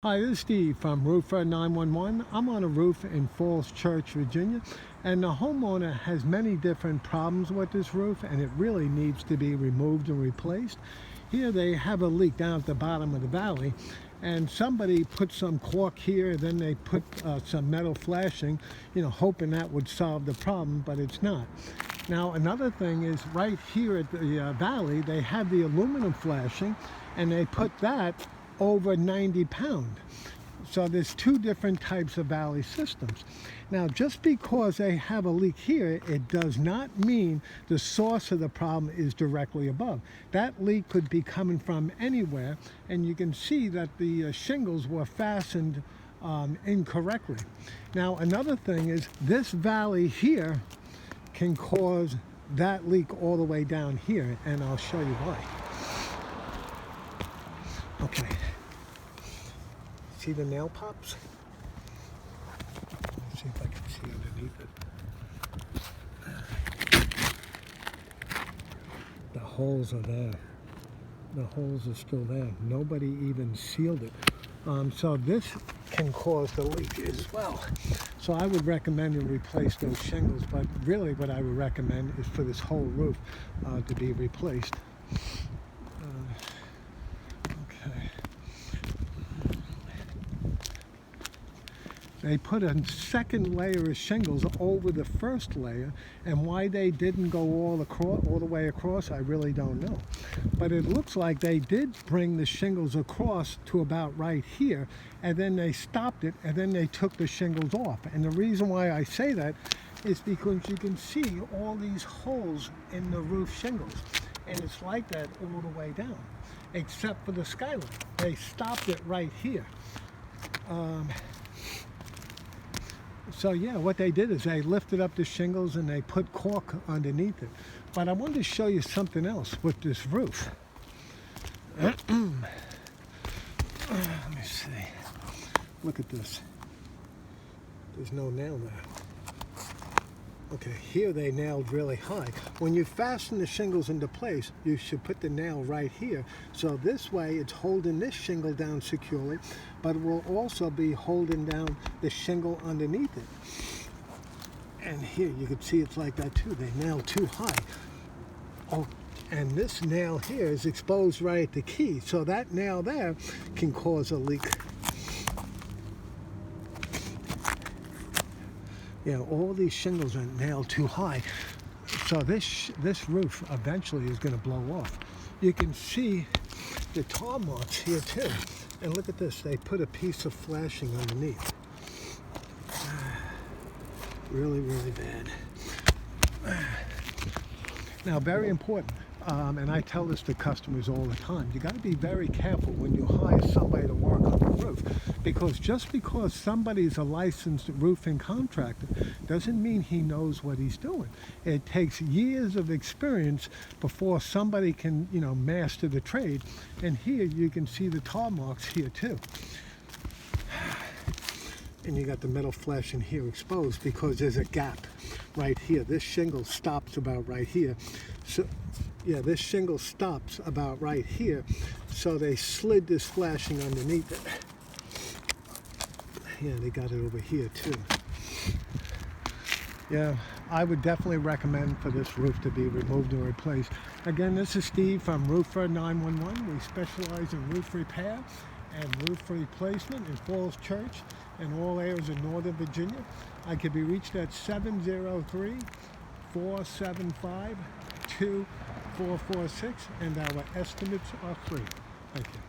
Hi, this is Steve from Roofer 911. I'm on a roof in Falls Church, Virginia, and the homeowner has many different problems with this roof, and it really needs to be removed and replaced. Here they have a leak down at the bottom of the valley, and somebody put some caulk here, then they put some metal flashing, hoping that would solve the problem, but it's not. Now, another thing is right here at the valley, they have the aluminum flashing, and they put that over 90 pound. So there's two different types of valley systems. Now, just because they have a leak here, it does not mean the source of the problem is directly above. That leak could be coming from anywhere, and you can see that the shingles were fastened incorrectly. Now, another thing is this valley here can cause that leak all the way down here, and I'll show you why. Okay, see the nail pops? Let's see if I can see underneath it. The holes are there. The holes are still there. Nobody even sealed it. So this can cause the leak as well. So I would recommend to replace those shingles, but really what I would recommend is for this whole roof to be replaced. They put a second layer of shingles over the first layer, and why they didn't go all the way across, I really don't know. But it looks like they did bring the shingles across to about right here, and then they stopped it, and then they took the shingles off. And the reason why I say that is because you can see all these holes in the roof shingles, and it's like that all the way down, except for the skylight. They stopped it right here. So yeah, what they did is they lifted up the shingles and they put caulk underneath it. But I wanted to show you something else with this roof. Let me see. Look at this. There's no nail there. Okay, here they nailed really high. When you fasten the shingles into place, you should put the nail right here. So this way it's holding this shingle down securely, but it will also be holding down the shingle underneath it. And here you can see it's like that too. They nailed too high. Oh, and this nail here is exposed right at the key. So that nail there can cause a leak. Yeah, all these shingles are nailed too high. So this roof eventually is going to blow off. You can see the tar marks here too. And look at this, they put a piece of flashing underneath. Really, really bad. Now, very important, and I tell this to customers all the time, you got to be very careful when you hire somebody to work on the roof, because just because somebody's a licensed roofing contractor doesn't mean he knows what he's doing. It takes years of experience before somebody can, master the trade. And here you can see the tar marks here too. And you got the metal flashing here exposed because there's a gap right here. This shingle stops about right here. So yeah, this shingle stops about right here. So they slid this flashing underneath it. Yeah, they got it over here too. Yeah, I would definitely recommend for this roof to be removed and replaced. Again, this is Steve from Roofer 911. We specialize in roof repair and roof replacement in Falls Church and all areas of Northern Virginia. I can be reached at 703-475-2446, and our estimates are free. Thank you.